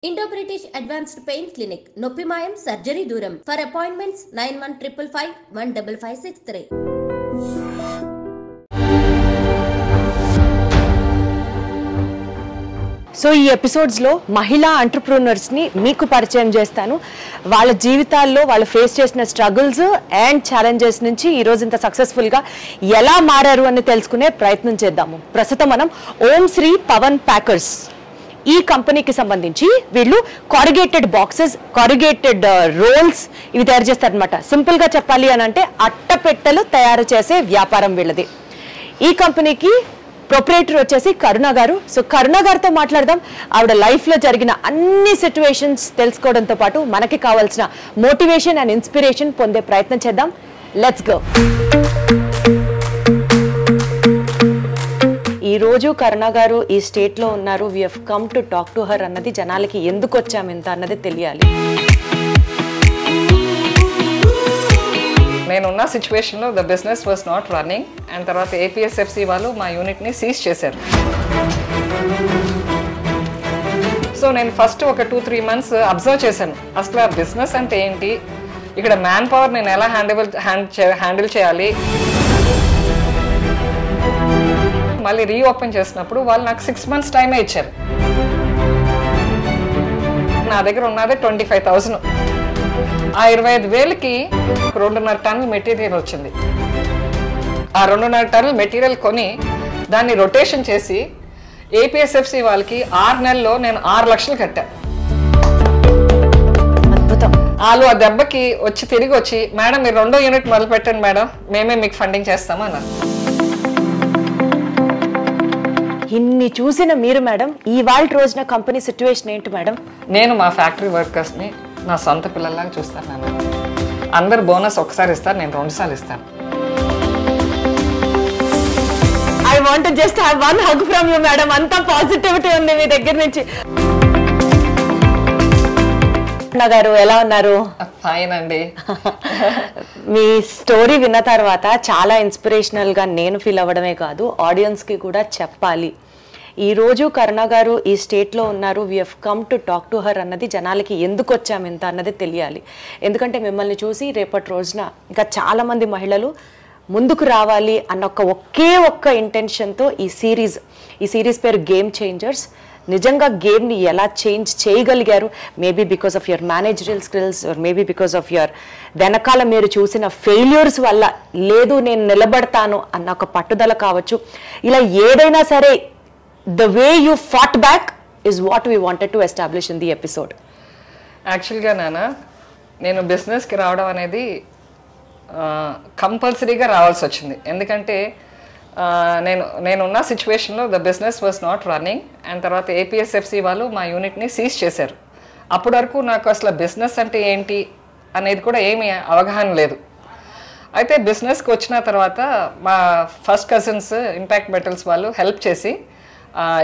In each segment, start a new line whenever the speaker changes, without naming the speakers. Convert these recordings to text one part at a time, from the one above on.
Indo-British Advanced Pain Clinic, Noppimayam Surgery Duram. For appointments 9155515563.
So ఈ ఎపిసోడ్స్లో మహిళా ఎంటర్‌ప్రెన్యూర్స్ని మీకు పరిచయం చేస్తాను. వాళ్ళ జీవితాల్లో వాళ్ళు ఫేస్ చేసిన స్ట్రగుల్స్ అండ్ ఛాలెంజెస్ నుంచి ఈరోజు ఇంత సక్సెస్ఫుల్గా ఎలా మారారు అని తెలుసుకునే ప్రయత్నం చేద్దాము. ప్రస్తుతం మనం ఓం శ్రీ పవన్ ప్యాకర్స్ ఈ కంపెనీకి సంబంధించి వీళ్ళు కారిగేటెడ్ బాక్సెస్, కారిగేటెడ్ రోల్స్ ఇవి తయారు చేస్తారనమాట. సింపుల్గా చెప్పాలి అని అంటే అట్టపెట్టెలు తయారు చేసే వ్యాపారం వీళ్ళది. ఈ కంపెనీకి ప్రొపరేటర్ వచ్చేసి కరుణ గారు. సో కరుణ గారితో మాట్లాడదాం. ఆవిడ లైఫ్లో జరిగిన అన్ని సిచ్యువేషన్స్ తెలుసుకోవడంతో పాటు మనకి కావాల్సిన మోటివేషన్ అండ్ ఇన్స్పిరేషన్ పొందే ప్రయత్నం చేద్దాం. Let's go. ఈ రోజు కరుణ గారు ఈ స్టేట్లో ఉన్నారు. We have come to talk to her అన్నది జనాలకి ఎందుకు వచ్చాం ఇంత అన్నది తెలియాలి.
నేనున్న సిచ్యువేషన్లో the business was not running and తర్వాత ఏపీఎస్ఎఫ్సి వాళ్ళు మా యూనిట్ని సీజ్ చేశారు. సో నేను ఫస్ట్ ఒక 2-3 months అబ్జర్వ్ చేశాను. అసలు ఆ బిజినెస్ అంటే ఏంటి, ఇక్కడ మ్యాన్ పవర్ నేను ఎలా హ్యాండిల్ చేయాలి. మళ్ళీ రీఓపెన్ చేసినప్పుడు వాళ్ళు నాకు 6 months టైమే ఇచ్చారు. నా దగ్గర ఉన్నదే 25,000. ఆ 25,000కి 2.5 టన్నుల మెటీరియల్ వచ్చింది. ఆ 2.5 టన్నుల మెటీరియల్ కొని దాన్ని రొటేషన్ చేసి ఏపీఎస్ఎఫ్సి వాళ్ళకి 6 నెలల్లో నేను 6 లక్షలు కట్టా.
అద్భుతం.
వాళ్ళు ఆ దెబ్బకి తిరిగి వచ్చి మేడం మీరు 2వ యూనిట్ మొదలు పెట్టండి మేడం, మేమే మీకు ఫండింగ్ చేస్తాము అన్నారు.
ఇన్ని చూసిన మీరు మేడం ఇవాళ రోజున కంపెనీ సిచ్యువేషన్ ఏంటి మేడం?
నేను మా ఫ్యాక్టరీ వర్కర్స్ని నా సొంత పిల్లల్లాగా చూస్తాను. నేను అందరు బోనస్ ఒకసారి ఇస్తారు, నేను 2 సార్లు ఇస్తాను.
I want just have one hug from you madam. అంత పాజిటివిటీ ఉంది మీ దగ్గర నుంచి. గారు ఎలా ఉన్నారు?
ఫైన్ అండి.
మీ స్టోరీ విన్న తర్వాత చాలా ఇన్స్పిరేషనల్ గా నేను ఫీల్ అవ్వడమే కాదు, ఆడియన్స్ కి కూడా చెప్పాలి. ఈ రోజు కరుణ గారు ఈ స్టేట్లో ఉన్నారు. We have come to talk to her అన్నది జనాలకి ఎందుకు వచ్చాము ఇంత అన్నది తెలియాలి. ఎందుకంటే మిమ్మల్ని చూసి రేపటి రోజున ఇంకా చాలా మంది మహిళలు ముందుకు రావాలి అన్న ఒకే ఒక్క ఇంటెన్షన్తో ఈ సిరీస్ పేరు గేమ్ చేంజర్స్. నిజంగా గేమ్ని ఎలా చేంజ్ చేయగలిగారు, maybe because of your managerial skills or maybe because of your వెనకాల మీరు చూసిన ఫెయిల్యూర్స్ వల్ల, లేదు నేను నిలబడతాను అన్న ఒక పట్టుదల కావచ్చు. ఇలా ఏదైనా సరే the way you fought back is what we wanted to establish in the episode.
యాక్చువల్గా నేను బిజినెస్కి రావడం అనేది కంపల్సరీగా రావాల్సి వచ్చింది. ఎందుకంటే నేనున్న సిచ్యువేషన్లో the business was not running and తర్వాత ఏపీఎస్ఎఫ్సి వాళ్ళు మా యూనిట్ని సీజ్ చేశారు. అప్పటి వరకు నాకు అసలు బిజినెస్ అంటే ఏంటి అనేది కూడా ఏమీ అవగాహన లేదు. అయితే బిజినెస్కి వచ్చిన తర్వాత మా ఫస్ట్ కజిన్స్ ఇంపాక్ట్ మెటల్స్ వాళ్ళు హెల్ప్ చేసి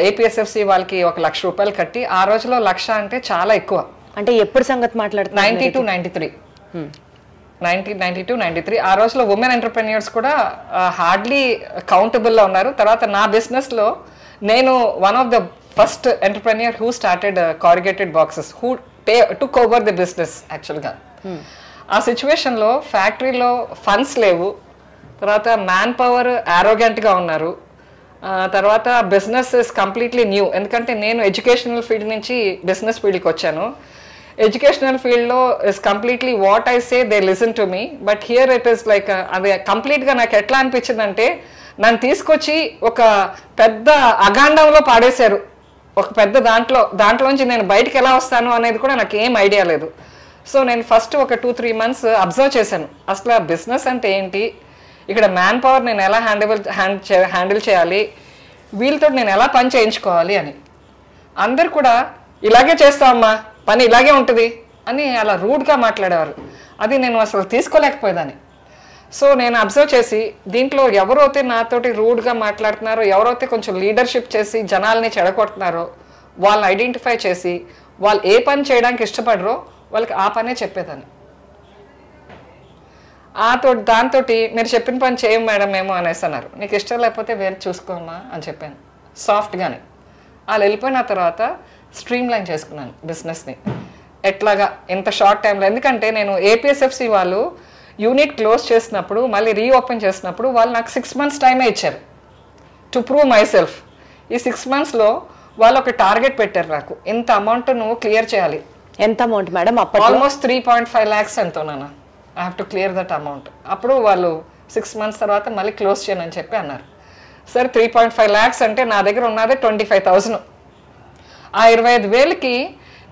ఏపీఎస్ఎఫ్సి వాళ్ళకి 1 లక్ష రూపాయలు కట్టి, ఆ రోజులో 1 లక్ష అంటే చాలా ఎక్కువ.
అంటే ఎప్పుడు సంగతి మాట్లాడుతున్నారు?
1992-93 ఆ రోజులో ఉమెన్ ఎంటర్‌ప్రెన్యూర్స్ కూడా హార్డ్లీ కౌంటబుల్లో ఉన్నారు. తర్వాత నా బిజినెస్లో నేను one of the first entrepreneur who started corrugated boxes, who took over the business. యాక్చువల్గా ఆ సిచ్యువేషన్లో ఫ్యాక్టరీలో ఫండ్స్ లేవు, తర్వాత మ్యాన్ పవర్ ఆరోగెంట్గా ఉన్నారు, తర్వాత బిజినెస్ ఇస్ కంప్లీట్లీ న్యూ. ఎందుకంటే నేను ఎడ్యుకేషనల్ ఫీల్డ్ నుంచి బిజినెస్ ఫీల్డ్కి వచ్చాను. ఎడ్యుకేషనల్ ఫీల్డ్లో is completely what I say they listen to me, but here it is like అది కంప్లీట్గా నాకు ఎట్లా అనిపించిందంటే నన్ను తీసుకొచ్చి ఒక పెద్ద అగాండంలో పాడేశారు. ఒక పెద్ద దాంట్లోంచి నేను బయటకు ఎలా వస్తాను అనేది కూడా నాకు ఏం ఐడియా లేదు. సో నేను ఫస్ట్ ఒక 2-3 months అబ్జర్వ్ చేశాను. అసలు ఆ బిజినెస్ అంటే ఏంటి, ఇక్కడ మ్యాన్ పవర్ నేను ఎలా హ్యాండిల్ చేయాలి, వీళ్ళతో నేను ఎలా పని చేయించుకోవాలి అని. అందరు కూడా ఇలాగే చేస్తామమ్మా, పని ఇలాగే ఉంటుంది అని అలా రూడ్గా మాట్లాడేవారు. అది నేను అసలు తీసుకోలేకపోయేదాన్ని. సో నేను అబ్జర్వ్ చేసి దీంట్లో ఎవరైతే నాతోటి రూడ్గా మాట్లాడుతున్నారో, ఎవరైతే కొంచెం లీడర్షిప్ చేసి జనాల్ని చెడగొడుతున్నారో వాళ్ళని ఐడెంటిఫై చేసి వాళ్ళు ఏ పని చేయడానికి ఇష్టపడరో వాళ్ళకి ఆ పనే చెప్పేదాన్ని. దాంతో మీరు చెప్పిన పని చేయం మేడం మేము అనేసి అన్నారు. నీకు ఇష్టం లేకపోతే వేరే చూసుకోమ్మా అని చెప్పాను సాఫ్ట్గానే. వాళ్ళు వెళ్ళిపోయిన తర్వాత స్ట్రీమ్ లైన్ చేసుకున్నాను బిజినెస్ని. ఎట్లాగా ఇంత షార్ట్ టైంలో, ఎందుకంటే నేను ఏపీఎస్ఎఫ్సి వాళ్ళు యూనిట్ క్లోజ్ చేసినప్పుడు మళ్ళీ రీఓపెన్ చేసినప్పుడు వాళ్ళు నాకు 6 months టైమే ఇచ్చారు టు ప్రూవ్ మై సెల్ఫ్. ఈ 6 monthsలో వాళ్ళు ఒక టార్గెట్ పెట్టారు నాకు, ఇంత అమౌంట్ నువ్వు క్లియర్ చేయాలి.
ఎంత అమౌంట్ మేడం?
ఆల్మోస్ట్ 3.5 lakhs ఎంతో నాన్న. I have to clear that amount. అప్పుడు వాళ్ళు 6 months తర్వాత మళ్ళీ క్లోజ్ చేయను అని చెప్పి అన్నారు. సరే 3.5 lakhs అంటే నా దగ్గర ఉన్నది 25,000. ఆ 25,000కి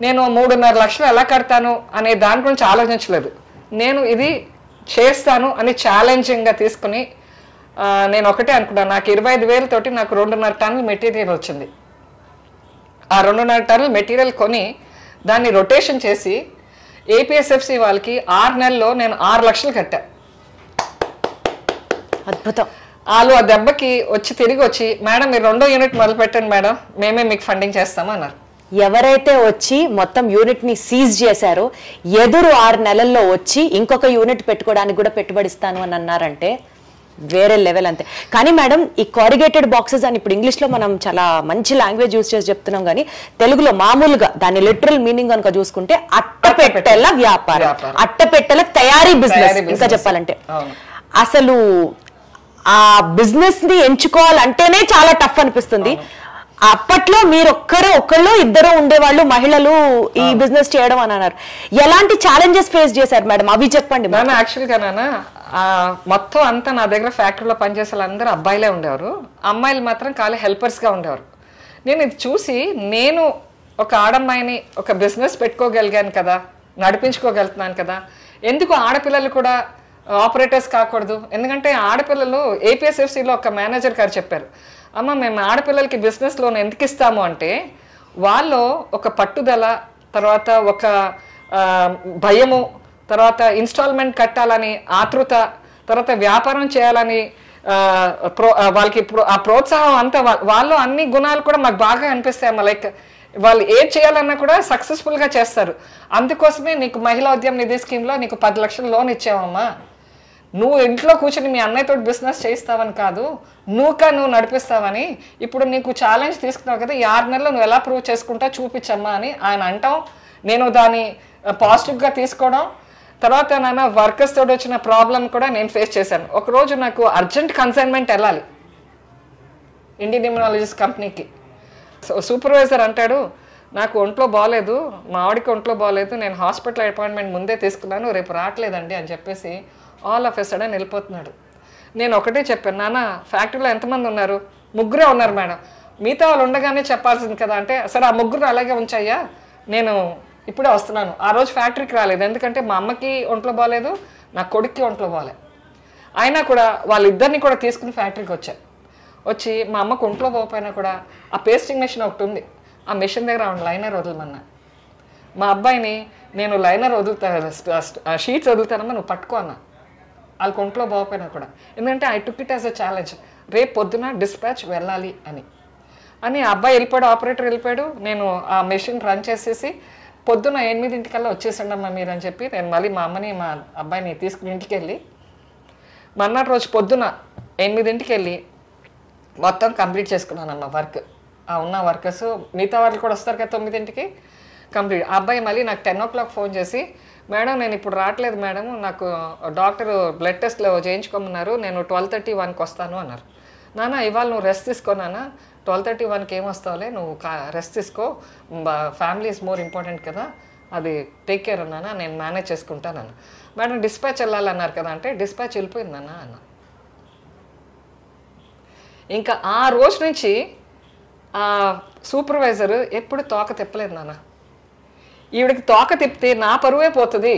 నేను 3.5 లక్షలు ఎలా కడతాను అనే దాని గురించి ఆలోచించలేదు. నేను ఇది చేస్తాను అని ఛాలెంజింగ్గా తీసుకుని నేను ఒకటే అనుకున్నాను, నాకు 25,000 తోటి నాకు 2.5 టన్నుల మెటీరియల్ వచ్చింది. ఆ 2.5 టన్నుల మెటీరియల్ కొని దాన్ని రొటేషన్ చేసి ఏపీఎస్ఎఫ్సి వాళ్ళకి 6 నెలల్లో నేను 6 లక్షలు కట్టా.
అద్భుతం.
వాళ్ళు ఆ దెబ్బకి తిరిగి వచ్చి మేడం మీరు 2వ యూనిట్ మొదలు పెట్టండి మేడం, మేమే మీకు ఫండింగ్ చేస్తాము అన్నారు.
ఎవరైతే వచ్చి మొత్తం యూనిట్ ని సీజ్ చేశారో ఎదురు 6 నెలల్లో వచ్చి ఇంకొక యూనిట్ పెట్టుకోవడానికి కూడా పెట్టుబడిస్తాను అని అన్నారంటే వేరే లెవెల్ అంతే. కానీ మేడం ఈ కారిగేటెడ్ బాక్సెస్ అని ఇప్పుడు ఇంగ్లీష్ లో మనం చాలా మంచి లాంగ్వేజ్ యూజ్ చేసి చెప్తున్నాం, కానీ తెలుగులో మామూలుగా దాని లిటరల్ మీనింగ్ కనుక చూసుకుంటే అట్టపెట్టెల వ్యాపారం, అట్టపెట్టెల తయారీ బిజినెస్. ఇంకా చెప్పాలంటే అసలు ఆ బిజినెస్ ని ఎంచుకోవాలంటేనే చాలా టఫ్ అనిపిస్తుంది. అప్పట్లో మీరు ఒకళ్ళు ఇద్దరు ఉండేవాళ్ళు మహిళలు ఈ బిజినెస్ చేయడం అని అన్నారు. ఎలాంటి ఛాలెంజెస్ ఫేస్ చేశారు మేడం, అవి చెప్పండి.
యాక్చువల్గా మొత్తం అంతా నా దగ్గర ఫ్యాక్టరీలో పనిచేసే వాళ్ళందరూ అబ్బాయిలే ఉండేవారు, అమ్మాయిలు మాత్రం ఖాళీ హెల్పర్స్గా ఉండేవారు. నేను ఇది చూసి నేను ఒక ఆడమ్మాయిని ఒక బిజినెస్ పెట్టుకోగలిగాను కదా, నడిపించుకోగలుగుతున్నాను కదా, ఎందుకు ఆడపిల్లలు కూడా ఆపరేటర్స్ కాకూడదు? ఎందుకంటే ఆడపిల్లలు ఏపీఎస్ఎఫ్సిలో ఒక మేనేజర్ గారు చెప్పారు, అమ్మ మేము ఆడపిల్లలకి బిజినెస్ లోన్ ఎందుకు ఇస్తాము అంటే వాళ్ళు ఒక పట్టుదల, తర్వాత ఒక భయము, తర్వాత ఇన్స్టాల్మెంట్ కట్టాలని ఆతృత, తర్వాత వ్యాపారం చేయాలని వాళ్ళకి ఆ ప్రోత్సాహం అంతా, వాళ్ళు అన్ని గుణాలు కూడా మాకు బాగా అనిపిస్తాయమ్మా. లైక్ వాళ్ళు ఏం చేయాలన్నా కూడా సక్సెస్ఫుల్గా చేస్తారు. అందుకోసమే నీకు మహిళా ఉద్యమ నిధి స్కీమ్లో నీకు 10 లక్షల లోన్ ఇచ్చావమ్మా. నువ్వు ఇంట్లో కూర్చొని మీ అన్నయ్యతో బిజినెస్ చేయిస్తావని కాదు, నువ్వు నడిపిస్తావని. ఇప్పుడు నీకు ఛాలెంజ్ తీసుకున్నావు కదా, ఈ 6 నెలలు నువ్వు ఎలా ప్రూవ్ చేసుకుంటా చూపించమ్మా అని ఆయన అంటాం. నేను దాన్ని పాజిటివ్గా తీసుకోవడం. తర్వాత నాన్న వర్కర్స్ తోటి వచ్చిన ప్రాబ్లం కూడా నేను ఫేస్ చేశాను. ఒకరోజు నాకు అర్జెంట్ కన్సైన్మెంట్ వెళ్ళాలి ఇండియన్ ఇమ్యునాలజిస్ట్ కంపెనీకి. సూపర్వైజర్ అంటాడు, నాకు ఒంట్లో బాగలేదు, మా ఆవిడకి ఒంట్లో బాగలేదు, నేను హాస్పిటల్ అపాయింట్మెంట్ ముందే తీసుకున్నాను, రేపు రావట్లేదండి అని చెప్పేసి ఆల్ ఆఫ్ ఎ సడన్ వెళ్ళిపోతున్నాడు. నేను ఒకటే చెప్పాను, నాన్న ఫ్యాక్టరీలో ఎంతమంది ఉన్నారు? 3 ఉన్నారు మేడం, మిగతా వాళ్ళు ఉండగానే చెప్పాల్సింది కదా అంటే, సరే ఆ 3 అలాగే ఉంచాయ్యా, నేను ఇప్పుడే వస్తున్నాను. ఆ రోజు ఫ్యాక్టరీకి రాలేదు, ఎందుకంటే మా అమ్మకి ఒంట్లో బాగలేదు, నా కొడుక్కి ఒంట్లో బాగలేదు. అయినా కూడా వాళ్ళిద్దరిని కూడా తీసుకుని ఫ్యాక్టరీకి వచ్చి మా అమ్మకు ఒంట్లో పోకపోయినా కూడా ఆ పేస్టింగ్ మెషిన్ ఒకటి ఉంది, ఆ మెషిన్ దగ్గర లైనర్ వదలమన్నా. మా అబ్బాయిని నేను లైనర్ షీట్స్ వదులుతానమ్మా, నువ్వు పట్టుకో అన్నా. వాళ్ళకి ఒంట్లో పోకపోయినా కూడా, ఎందుకంటే I took it as a challenge, రేపు పొద్దున డిస్పాచ్ వెళ్ళాలి అని. ఆ అబ్బాయి వెళ్ళిపోయాడు, ఆపరేటర్ వెళ్ళిపోయాడు. నేను ఆ మెషిన్ రన్ చేసేసి పొద్దున 8 వచ్చేసండమ్మా మీరు అని చెప్పి నేను మళ్ళీ మా అమ్మని మా అబ్బాయిని తీసుకుని ఇంటికి వెళ్ళి మర్నాటి రోజు పొద్దున 8 మొత్తం కంప్లీట్ చేసుకున్నానమ్మా వర్క్. ఆ ఉన్న వర్కర్స్ మిగతా వాళ్ళు కూడా వస్తారు కదా 9 కంప్లీట్. ఆ అబ్బాయి మళ్ళీ నాకు 10 o'clock ఫోన్ చేసి, మేడం నేను ఇప్పుడు రావట్లేదు మేడం, నాకు డాక్టర్ బ్లడ్ టెస్ట్లో చేయించుకోమన్నారు, నేను 12:30-1కి వస్తాను అన్నారు. నాన్న ఇవాళ నువ్వు రెస్ట్ తీసుకోనానా, 12:30-1కి ఏమొస్తావులే, నువ్వు రెస్ట్ తీసుకో, ఫ్యామిలీ ఈజ్ మోర్ ఇంపార్టెంట్ కదా, అది టేక్ కేర్ అన్నానా, నేను మేనేజ్ చేసుకుంటానన్న. మేడం డిస్పాచ్ వెళ్ళాలన్నారు కదా అంటే, డిస్పాచ్ వెళ్ళిపోయిందన్నా అన్న. ఇంకా ఆ రోజు నుంచి ఆ సూపర్వైజర్ ఎప్పుడు తోక తిప్పలేదు నాన్న. ఈవిడికి తోక తిప్పితే నా పరువే పోతుంది,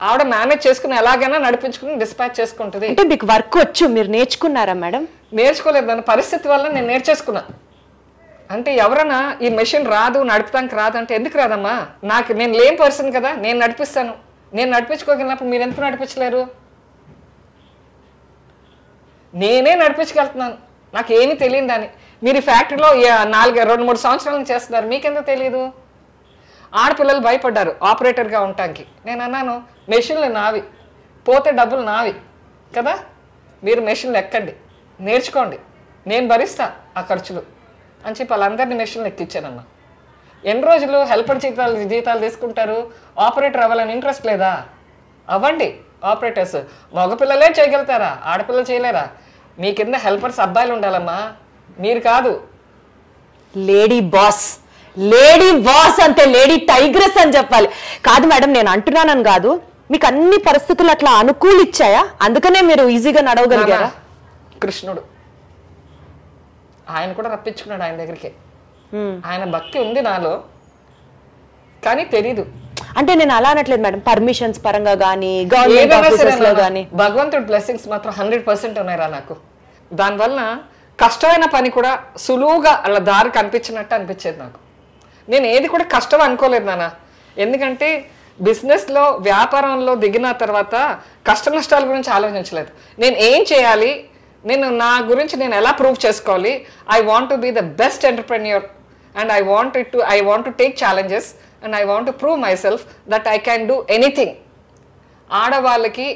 ఆవిడ మేనేజ్ చేసుకుని ఎలాగైనా నడిపించుకుని డిస్పాచ్ చేసుకుంటుంది.
అంటే మీకు వర్క్ వచ్చు, మీరు నేర్చుకున్నారా మేడం?
నేర్చుకోలేదు, దాని పరిస్థితి వల్ల నేను నేర్చేసుకున్నా. అంటే ఎవరైనా ఈ మెషిన్ రాదు, నడుపుతానికి రాదు అంటే, ఎందుకు రాదమ్మా, నేను లేని పర్సన్ కదా, నేను నడిపిస్తాను. నేను నడిపించుకోగలిగినప్పుడు మీరు ఎందుకు నడిపించలేరు? నేనే నడిపించగలుగుతున్నాను, నాకు ఏమీ తెలియదు దాన్ని. మీరు ఈ ఫ్యాక్టరీలో 2-3 సంవత్సరాల నుంచి చేస్తున్నారు, మీకెందుకు తెలియదు? ఆడపిల్లలు భయపడ్డారు ఆపరేటర్గా ఉండటానికి. నేను అన్నాను, మెషిన్లు నావి, పోతే డబ్బులు నావి కదా, మీరు మెషిన్లు ఎక్కండి, నేర్చుకోండి, నేను భరిస్తా ఆ ఖర్చులు అని చెప్పి వాళ్ళందరినీ మెషిన్లు ఎక్కించానమ్మా. ఎన్ని రోజులు హెల్పర్ జీతాలు తీసుకుంటారు? ఆపరేటర్ అవ్వాలని ఇంట్రెస్ట్ లేదా? అవ్వండి ఆపరేటర్స్. మగపిల్లలే చేయగలుగుతారా? ఆడపిల్లలు చేయలేరా? మీ కింద హెల్పర్స్ అబ్బాయిలు ఉండాలమ్మా, మీరు కాదు.
లేడీ బాస్ అంతే, లేడీ టైగ్రెస్ అని చెప్పాలి. కాదు మేడం, నేను అంటున్నానని కాదు, మీకు అన్ని పరిస్థితులు అట్లా అనుకూలిచ్చాయా? అందుకనే మీరు ఈజీగా నడవగలిగారా?
కృష్ణుడు ఆయన కూడా రప్పించుకున్నాడు ఆయన దగ్గరికి. ఆయన భక్తి ఉంది నాలో, కానీ తెలీదు.
అంటే నేను అలా అనట్లేదు మేడం, పర్మిషన్స్ పరంగా కానీ గవర్నమెంట్ ఆఫీసెస్ లో కానీ
భగవంతుడి బ్లెస్సింగ్స్ మాత్రం 100% ఉన్నాయిరా నాకు. దానివల్ల కష్టమైన పని కూడా సులువుగా అలా దారి కనిపించినట్టు అనిపించేది నాకు. నేను ఏది కూడా కష్టం అనుకోలేదు నాన్న. ఎందుకంటే బిజినెస్లో వ్యాపారంలో దిగిన తర్వాత కష్ట నష్టాల గురించి ఆలోచించలేదు. నేను ఏం చేయాలి, నేను నా గురించి నేను ఎలా ప్రూవ్ చేసుకోవాలి. I want to be the best entrepreneur and I want to take challenges and I want to prove myself that I can do anything. ఆడవాళ్ళకి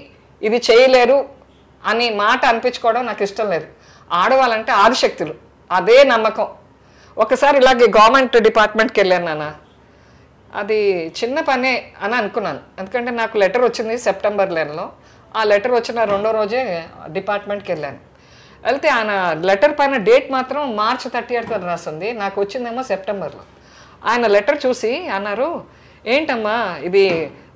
ఇది చేయలేరు అని మాట అనిపించుకోవడం నాకు ఇష్టం లేదు. ఆడవాళ్ళంటే ఆదిశక్తులు, అదే నమ్మకం. ఒకసారి ఇలాగే గవర్నమెంట్ డిపార్ట్మెంట్కి వెళ్ళాను నాన్న. అది చిన్న పనే అని అనుకున్నాను, ఎందుకంటే నాకు లెటర్ వచ్చింది సెప్టెంబర్ నెలలో. ఆ లెటర్ వచ్చిన రెండో రోజే డిపార్ట్మెంట్కి వెళ్ళాను. వెళ్తే ఆయన లెటర్ పైన డేట్ మాత్రం March 30 రాస్తుంది, నాకు వచ్చిందేమో సెప్టెంబర్లో. ఆయన లెటర్ చూసి అన్నారు, ఏంటమ్మా ఇది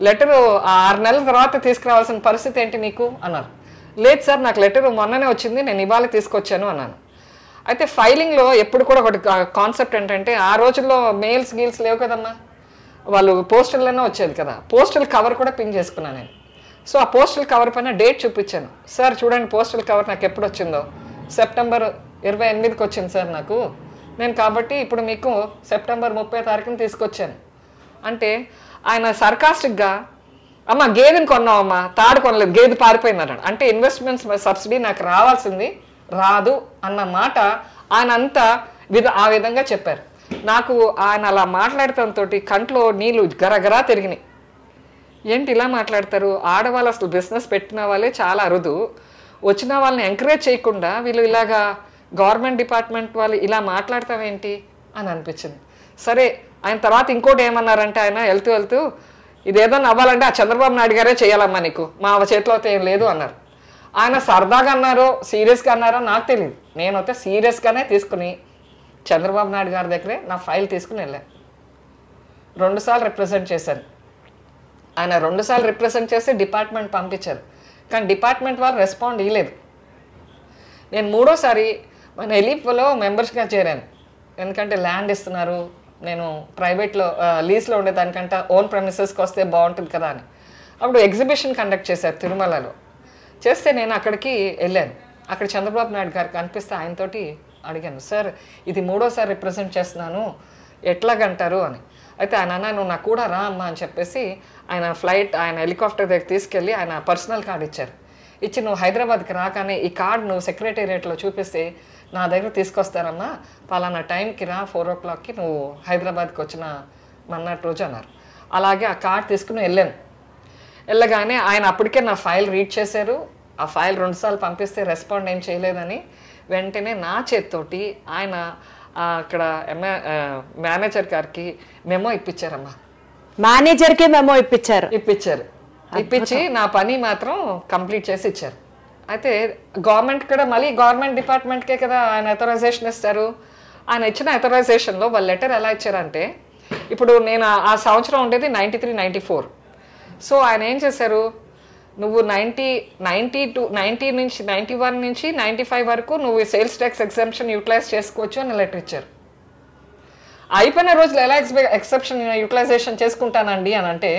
లెటరు 6 నెలల తర్వాత తీసుకురావాల్సిన పరిస్థితి ఏంటి నీకు అన్నారు. లేదు సార్, నాకు లెటర్ మొన్ననే వచ్చింది, నేను ఇవాళ తీసుకొచ్చాను అన్నాను. అయితే ఫైలింగ్లో ఎప్పుడు కూడా ఒకటి కాన్సెప్ట్ ఏంటంటే, ఆ రోజుల్లో మెయిల్స్ గీల్స్ లేవు కదమ్మా, వాళ్ళు పోస్టల్లోనే వచ్చేది కదా. పోస్టల్ కవర్ కూడా పిన్ చేసుకున్నాను నేను. సో ఆ పోస్టల్ కవర్ పైన డేట్ చూపించాను. సార్ చూడండి, పోస్టల్ కవర్ నాకు ఎప్పుడు వచ్చిందో, సెప్టెంబర్ 28కి వచ్చింది సార్ నాకు. నేను కాబట్టి ఇప్పుడు మీకు సెప్టెంబర్ 30 తీసుకొచ్చాను అంటే, ఆయన సర్కాస్టిక్గా, అమ్మ గేదెని కొన్నావమ్మా, తాడు కొనలేదు, గేదె పారిపోయినారు అంటే ఇన్వెస్ట్మెంట్స్ సబ్సిడీ నాకు రావాల్సింది రాదు అన్న మాట ఆయన అంతా ఆ విధంగా చెప్పారు. నాకు ఆయన అలా మాట్లాడటంతో కంట్లో నీళ్ళు గరగరా తిరిగినాయి. ఏంటి ఇలా మాట్లాడతారు, ఆడవాళ్ళు అసలు బిజినెస్ పెట్టిన వాళ్ళే చాలా అరుదు, వచ్చిన వాళ్ళని ఎంకరేజ్ చేయకుండా వీళ్ళు ఇలాగా గవర్నమెంట్ డిపార్ట్మెంట్ వాళ్ళు ఇలా మాట్లాడతావేంటి అని అనిపించింది. సరే, ఆయన తర్వాత ఇంకోటి ఏమన్నారంటే, ఆయన వెళ్తూ ఇదేదో అవ్వాలంటే ఆ చంద్రబాబు నాయుడు గారే చేయాలమ్మా, నీకు మా చేతిలో అయితే ఏం లేదు అన్నారు. ఆయన సరదాగా అన్నారో సీరియస్గా అన్నారో నాకు తెలియదు. నేనైతే సీరియస్గానే తీసుకుని చంద్రబాబు నాయుడు గారి దగ్గరే నా ఫైల్ తీసుకుని వెళ్ళాను. 2 సార్లు రిప్రజెంట్ చేశాను. ఆయన 2 సార్లు రిప్రజెంట్ చేసి డిపార్ట్మెంట్ పంపించారు, కానీ డిపార్ట్మెంట్ వాళ్ళు రెస్పాండ్ ఇవ్వలేదు. నేను 3వ సారి మన ఎలిప్లో మెంబర్స్గా చేరాను. ఎందుకంటే ల్యాండ్ ఇస్తున్నారు, నేను ప్రైవేట్లో లీజ్లో ఉండేదానికంటే ఓన్ ప్రెమిసెస్కి వస్తే బాగుంటుంది కదా అని. అప్పుడు ఎగ్జిబిషన్ కండక్ట్ చేశారు తిరుమలలో. చేస్తే నేను అక్కడికి వెళ్ళాను. అక్కడ చంద్రబాబు నాయుడు గారికి కనిపిస్తే ఆయనతోటి అడిగాను, సార్ ఇది 3వ సారి రిప్రజెంట్ చేస్తున్నాను, ఎట్లాగంటారు అని. అయితే ఆయన అన్న, నువ్వు నాకు కూడా రా అమ్మా అని చెప్పేసి ఆయన హెలికాప్టర్ దగ్గర తీసుకెళ్ళి ఆయన పర్సనల్ కార్డు ఇచ్చారు. ఇచ్చి, నువ్వు హైదరాబాద్కి రాగానే ఈ కార్డు నువ్వు సెక్రటేరియట్లో చూపిస్తే నా దగ్గర తీసుకొస్తారమ్మా, పలానా టైంకి రా, 4 o'clockకి నువ్వు హైదరాబాద్కి వచ్చిన మన్నాటి రోజు అన్నారు. అలాగే ఆ కార్డు తీసుకుని వెళ్ళాను. వెళ్ళగానే ఆయన అప్పటికే నా ఫైల్ రీడ్ చేశారు. ఆ ఫైల్ 2 సార్లు పంపిస్తే రెస్పాండ్ ఏం చేయలేదని వెంటనే నా చేతితోటి ఆయన అక్కడ మేనేజర్ గారికి మెమో ఇప్పించారమ్మా.
మేనేజర్కే మెమో
ఇప్పించి నా పని మాత్రం కంప్లీట్ చేసి ఇచ్చారు. అయితే గవర్నమెంట్ కూడా మళ్ళీ గవర్నమెంట్ డిపార్ట్మెంట్కే కదా ఆయన అథరైజేషన్ ఇస్తారు. ఆయన ఇచ్చిన అథరైజేషన్లో వాళ్ళ లెటర్ ఎలా ఇచ్చారంటే, ఇప్పుడు నేను ఆ సంవత్సరం ఉండేది 93-94. సో ఆయన ఏం చేశారు, నువ్వు 90 నుంచి 91 నుంచి 95 వరకు నువ్వు సేల్స్ ట్యాక్స్ ఎగ్జంప్షన్ యూటిలైజ్ చేసుకోవచ్చు అని లెటర్ ఇచ్చారు. అయిపోయిన రోజులు ఎలా ఎక్సెప్షన్ యూటిలైజేషన్ చేసుకుంటానండి అని అంటే,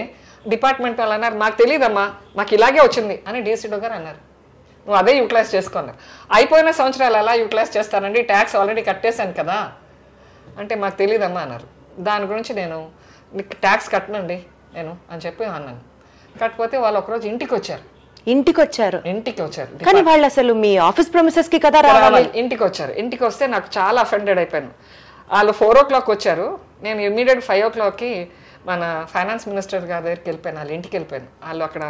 డిపార్ట్మెంట్ వాళ్ళు అన్నారు, మాకు తెలియదమ్మా, మాకు ఇలాగే వచ్చింది అని డీసీడో గారు అన్నారు. నువ్వు అదే యూటిలైజ్ చేసుకున్నారు. అయిపోయిన సంవత్సరాలు ఎలా యూటిలైజ్ చేస్తానండి, ట్యాక్స్ ఆల్రెడీ కట్టేశాను కదా అంటే, మాకు తెలియదమ్మా అన్నారు. దాని గురించి నేను ట్యాక్స్ కట్టనండి నేను అని చెప్పి అన్నాను. కాకపోతే వాళ్ళు ఒకరోజు ఇంటికి వచ్చారు.
కానీ వాళ్ళు అసలు మీ ఆఫీస్ ప్రెమిసెస్ కి కదా రావాలి.
ఇంటికి వచ్చారు. ఇంటికి వస్తే నాకు చాలా అఫెండెడ్ అయిపోయాను. వాళ్ళు 4 o'clock వచ్చారు. నేను ఇమీడియట్ 5 o'clockకి మన ఫైనాన్స్ మినిస్టర్ గారి దగ్గరికి వెళ్ళిపోయాను. వాళ్ళ ఇంటికి వెళ్ళిపోయాను. వాళ్ళు అక్కడ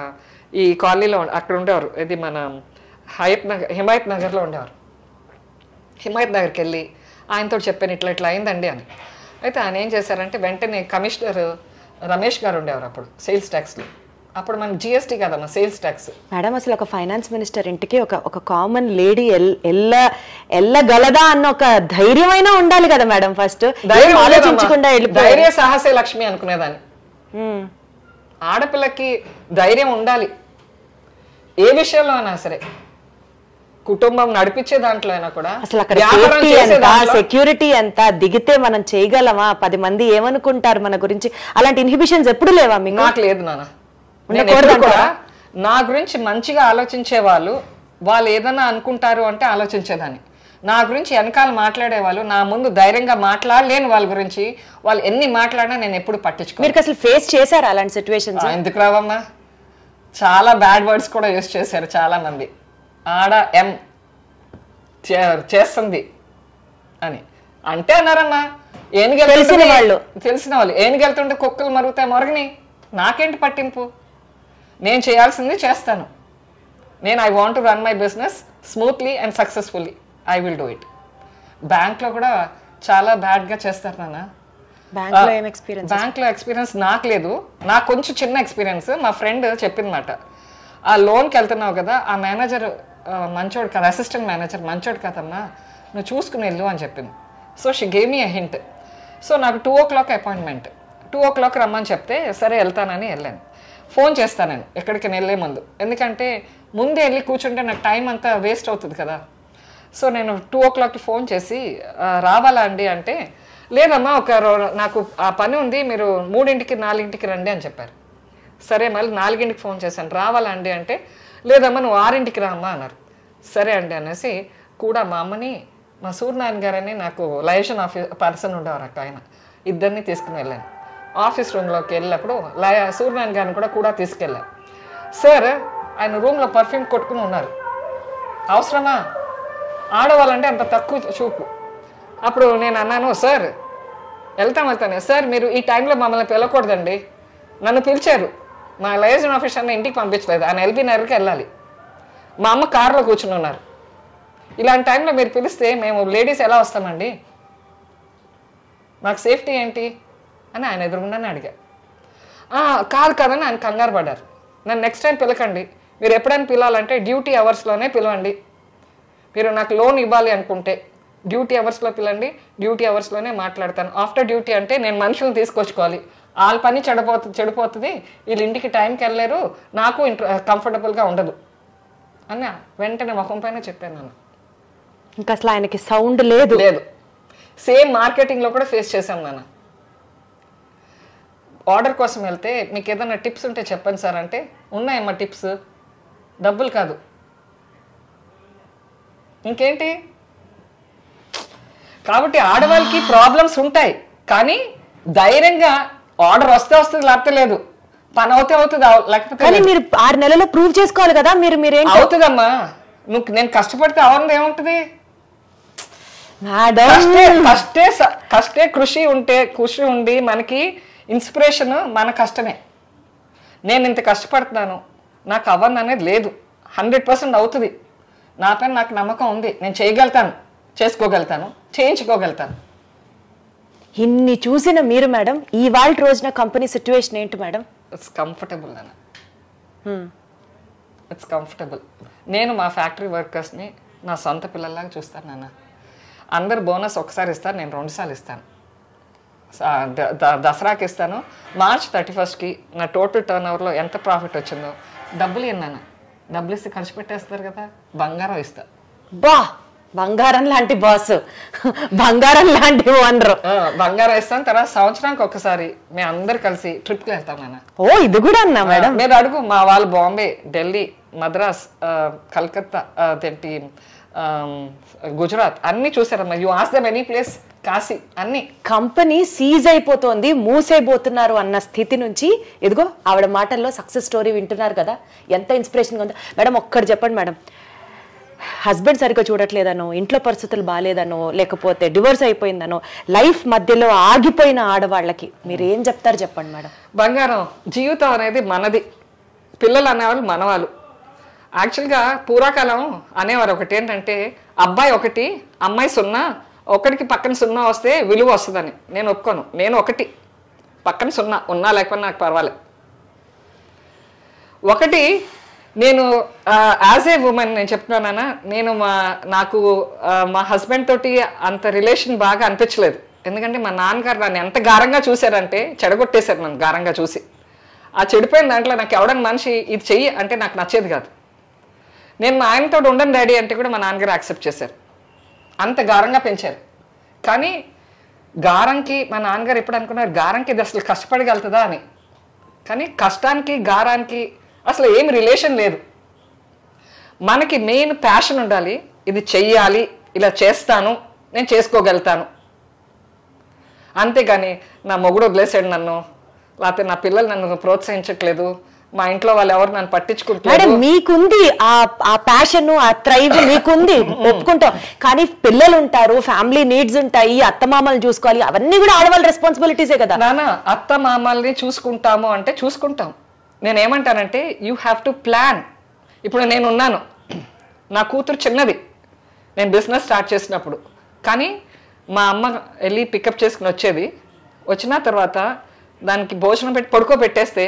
ఈ కాలనీలో అక్కడ ఉండేవారు. ఇది మన హిమాయత్ నగర్లో ఉండేవారు. హిమాయత్ నగర్కి వెళ్ళి ఆయనతో చెప్పాను, ఇట్లా అయిందండి అని. అయితే ఆయన ఏం చేశారంటే వెంటనే కమిషనర్ రమేష్ గారు ఉండేవారు అప్పుడు సేల్స్ ట్యాక్స్లో. అప్పుడు మనకి జిఎస్టీ కదమ్మా సేల్స్ ట్యాక్స్.
మేడం అసలు ఒక ఫైనాన్స్ మినిస్టర్ ఇంటికి ఒక కామన్ లేడీ ఎల్లగలదా అన్న ఒక ధైర్యమైనా ఉండాలి కదా మేడం. ఫస్ట్ ఆలోచించకుండా
ధైర్య సాహసే లక్ష్మి అనుకునేదాన్ని. ఆడపిల్లకి ధైర్యం ఉండాలి ఏ విషయంలో అయినా సరే, కుటుంబం నడిపించే దాంట్లో అయినా కూడా.
అసలు అక్కడ సెక్యూరిటీ ఎంత దిగితే మనం చేయగలమా, 10 మంది ఏమనుకుంటారు మన గురించి, అలాంటి ఇన్హిబిషన్స్ ఎప్పుడు లేవా మీకు?
నాకు లేదు నాన్న. నా గురించి మంచిగా ఆలోచించే వాళ్ళు ఏదైనా అనుకుంటారు అంటే ఆలోచించేదాన్ని. నా గురించి వెనకాల మాట్లాడేవాళ్ళు, నా ముందు ధైర్యంగా మాట్లాడలేని వాళ్ళ గురించి వాళ్ళు ఎన్ని మాట్లాడినా నేను ఎప్పుడు పట్టించుకో.
మీరు అసలు ఫేస్ చేశారు అలాంటి సిచ్యువేషన్స్?
ఎందుకు రావమ్మా, చాలా బ్యాడ్ వర్డ్స్ కూడా యూజ్ చేశారు చాలా మంది. ఆడ చేస్తుంది అని అంటే అన్నారమ్మా. తెలిసిన వాళ్ళు ఏనుగెళ్తుంటే కుక్కలు మరుగుతాయి మొరగని, నాకేంటి పట్టింపు, నేను చేయాల్సింది చేస్తాను. నేను I want to run my business smoothly and successfully, I will do it. బ్యాంక్లో కూడా చాలా బ్యాడ్గా చేస్తారు నాన్న. బ్యాంక్లో ఎక్స్పీరియన్స్ నాకు లేదు, నాకు కొంచెం చిన్న ఎక్స్పీరియన్స్. మా ఫ్రెండ్ చెప్పిందన్నమాట, ఆ లోన్కి వెళ్తున్నావు కదా, ఆ మేనేజర్ మంచోడు కదా, అసిస్టెంట్ మేనేజర్ మంచోడు కదమ్మా, నువ్వు చూసుకుని వెళ్ళు అని చెప్పింది. So she gave me a hint. So నాకు 2 o'clock అపాయింట్మెంట్, 2 o'clock రమ్మని చెప్తే సరే వెళ్తానని వెళ్ళాను. ఫోన్ చేస్తాను నేను ఎక్కడికి వెళ్ళే ముందు, ఎందుకంటే ముందే వెళ్ళి కూర్చుంటే నాకు టైం అంతా వేస్ట్ అవుతుంది కదా. సో నేను 2 o'clockకి ఫోన్ చేసి రావాలా అండి అంటే, లేదమ్మా నాకు ఆ పని ఉంది, మీరు 3ంటికి 4ంటికి రండి అని చెప్పారు. సరే మళ్ళీ 4ంటికి ఫోన్ చేశాను, రావాలా అండి అంటే, లేదమ్మా నువ్వు 6ంటికి రామ్మా అన్నారు. సరే అండి అనేసి కూడా మా అమ్మని, మా సూర్యనారాయణ గారని నాకు లైజన్ పర్సన్ ఉండేవారు అక్క, ఆయన ఇద్దరిని తీసుకుని వెళ్ళాను. ఆఫీస్ రూమ్లోకి వెళ్ళినప్పుడు సూర్యనారాయణ గారిని కూడా తీసుకెళ్ళాను. సార్ ఆయన రూమ్లో పర్ఫ్యూమ్ కొట్టుకుని ఉన్నారు. అవసరమా, ఆడవాళ్ళంటే అంత తక్కువ చూపు. అప్పుడు నేను అన్నాను, సార్ వెళ్తాను సార్, మీరు ఈ టైంలో మమ్మల్ని పిలవకూడదండి. నన్ను పిలిచారు, మా లైజన్ ఆఫీసర్ని ఇంటికి పంపించలేదు, ఆయన ఎల్బీ నగర్కి వెళ్ళాలి. మా అమ్మ కారులో కూర్చుని ఉన్నారు. ఇలాంటి టైంలో మీరు పిలిస్తే మేము లేడీస్ ఎలా వస్తామండి, మాకు సేఫ్టీ ఏంటి అని ఆయన ఎదురుగుండానే అడిగా. కాదు కదని ఆయన కంగారు పడ్డారు. నన్ను నెక్స్ట్ టైం పిలకండి, మీరు ఎప్పుడైనా పిలవాలంటే డ్యూటీ అవర్స్లోనే పిలవండి. మీరు నాకు లోన్ ఇవ్వాలి అనుకుంటే డ్యూటీ అవర్స్లో పిలండి, డ్యూటీ అవర్స్లోనే మాట్లాడతాను. ఆఫ్టర్ డ్యూటీ అంటే నేను మనుషులను తీసుకొచ్చుకోవాలి, వాళ్ళ పని చెడిపోతుంది, వీళ్ళు ఇంటికి టైంకి వెళ్ళలేరు, నాకు కంఫర్టబుల్గా ఉండదు అని వెంటనే ముఖం పైన చెప్పాను నేను.
ఇంకా అసలు ఆయనకి సౌండ్ లేదు.
సేమ్ మార్కెటింగ్లో కూడా ఫేస్ చేశాం నాన్న. ఆర్డర్ కోసం వెళ్తే మీకు ఏదైనా టిప్స్ ఉంటే చెప్పండి సార్ అంటే, ఉన్నాయమ్మా టిప్స్, డబ్బులు కాదు, ఇంకేంటి. కాబట్టి ఆడవాళ్ళకి ప్రాబ్లమ్స్ ఉంటాయి, కానీ ధైర్యంగా ఆర్డర్ వస్తే వస్తుంది, లేకపోతే లేదు, పని అవుతుంది, లేకపోతే
మీరు 6 నెలల్లో ప్రూవ్ చేసుకోవాలి కదా. మీరు
అవుతుందమ్మా, నేను కష్టపడితే అవన్నీ ఏముంటుంది. కష్టే కృషి ఉండి మనకి ఇన్స్పిరేషన్ మన కష్టమే. నేను ఇంత కష్టపడుతున్నాను, నాకు అవ్వను అనేది లేదు, 100% అవుతుంది. నా పైన నాకు నమ్మకం ఉంది, నేను చేయగలుగుతాను, చేసుకోగలుగుతాను, చేయించుకోగలుగుతాను.
ఇన్ని చూసిన మీరు మేడం ఇవాళ రోజున కంపెనీ సిచ్యువేషన్ ఏంటి మేడం?
ఇట్స్ కంఫర్టబుల్ నాన్న, ఇట్స్ కంఫర్టబుల్. నేను మా ఫ్యాక్టరీ వర్కర్స్ని నా సొంత పిల్లల్లాగా చూస్తాను నాన్న. అందరు బోనస్ ఒకసారి ఇస్తారు, నేను 2 సార్లు ఇస్తాను. దసరాకి ఇస్తాను, మార్చ్ 31st నా టోటల్ టర్న్ ఓవర్లో ఎంత ప్రాఫిట్ వచ్చిందో డబ్బులు ఇన్నాను. డబ్బులు ఇస్తే ఖర్చు పెట్టేస్తారు కదా, బంగారం ఇస్తా.
బంగారం లాంటి బాస్, బంగారం లాంటి ఓనర్.
బంగారం ఇస్తాను. తర్వాత సంవత్సరానికి ఒకసారి మేము అందరు కలిసి ట్రిప్కి వెళ్తాం నాన్న.
ఇది కూడా అన్నా మేడం.
మీరు అడుగు, మా వాళ్ళు బాంబే, ఢిల్లీ, మద్రాస్, కలకత్తా, గుజరాత్ అన్ని చూసారమ్మా. You ask them any place, Kashi, అన్ని.
కంపెనీ సీజ్ అయిపోతుంది, మూసైపోతున్నారు అన్న స్థితి నుంచి ఎదుగో ఆవిడ మాటల్లో సక్సెస్ స్టోరీ వింటున్నారు కదా, ఎంత ఇన్స్పిరేషన్గా ఉందో మేడం. ఒక్కటి చెప్పండి మేడం, హస్బెండ్ సరిగ్గా చూడట్లేదనో, ఇంట్లో పరిస్థితులు బాగాలేదనో, లేకపోతే డివోర్స్ అయిపోయిందనో, లైఫ్ మధ్యలో ఆగిపోయిన ఆడవాళ్ళకి మీరు ఏం చెప్తారు చెప్పండి మేడం.
బంగారం, జీవితం అనేది మనది, పిల్లలు అనేవాళ్ళు మనవాళ్ళు. యాక్చువల్గా పూర్వకాలం అనేవారు ఒకటి ఏంటంటే, అబ్బాయి 1 అమ్మాయి 0, ఒకటికి పక్కన 0 వస్తే విలువ వస్తుందని నేను ఒప్పుకోను. నేను 1 పక్కన 0 ఉన్నా లేకపోతే నాకు పర్వాలేదు. 1 నేను యాజ్ ఏ ఉమెన్ నేను చెప్తున్నానా, నేను నాకు మా హస్బెండ్ తోటి అంత రిలేషన్ బాగా అనిపించలేదు. ఎందుకంటే మా నాన్నగారు నన్ను ఎంత గారంగా చూశారంటే చెడగొట్టేశారు నన్ను గారంగా చూసి. ఆ చెడిపోయిన దాంట్లో నాకు ఎవడన్నా మనిషి ఇది చెయ్యి అంటే నాకు నచ్చేది కాదు. నేను మా ఆయనతో ఉండను డాడీ అంటే కూడా మా నాన్నగారు యాక్సెప్ట్ చేశారు. అంత గారంగా పెంచారు. కానీ గారంకి మా నాన్నగారు ఎప్పుడు అనుకున్నారు గారంకి ఇది అసలు కష్టపడగలుగుతుందా అని. కానీ కష్టానికి గారానికి అసలు ఏం రిలేషన్ లేదు. మనకి మెయిన్ ప్యాషన్ ఉండాలి. ఇది చెయ్యాలి, ఇలా చేస్తాను, నేను చేసుకోగలుగుతాను. అంతేగాని నా మొగుడు వదిలేసాడు నన్ను, లేకపోతే నా పిల్లలు నన్ను ప్రోత్సహించట్లేదు, మా ఇంట్లో వాళ్ళు ఎవరు నన్ను పట్టించుకుంటారు.
మీకుంది ఆ ప్యాషన్, ఆ థ్రైవ్ మీకుంది, ఒప్పుకుంటాం. కానీ పిల్లలు ఉంటారు, ఫ్యామిలీ నీడ్స్ ఉంటాయి, అత్తమామల్ని చూసుకోవాలి, అవన్నీ కూడా ఆడవాళ్ళ రెస్పాన్సిబిలిటీసే కదా.
నానా అత్తమామల్ని చూసుకుంటాము అంటే చూసుకుంటాం. నేనేమంటానంటే యూ హ్యావ్ టు ప్లాన్. ఇప్పుడు నేను ఉన్నాను, నా కూతురు చిన్నది, నేను బిజినెస్ స్టార్ట్ చేసినప్పుడు. కానీ మా అమ్మ వెళ్ళి పికప్ చేసుకుని వచ్చేది. వచ్చిన తర్వాత దానికి భోజనం పెట్టి పడుకోబెట్టేస్తే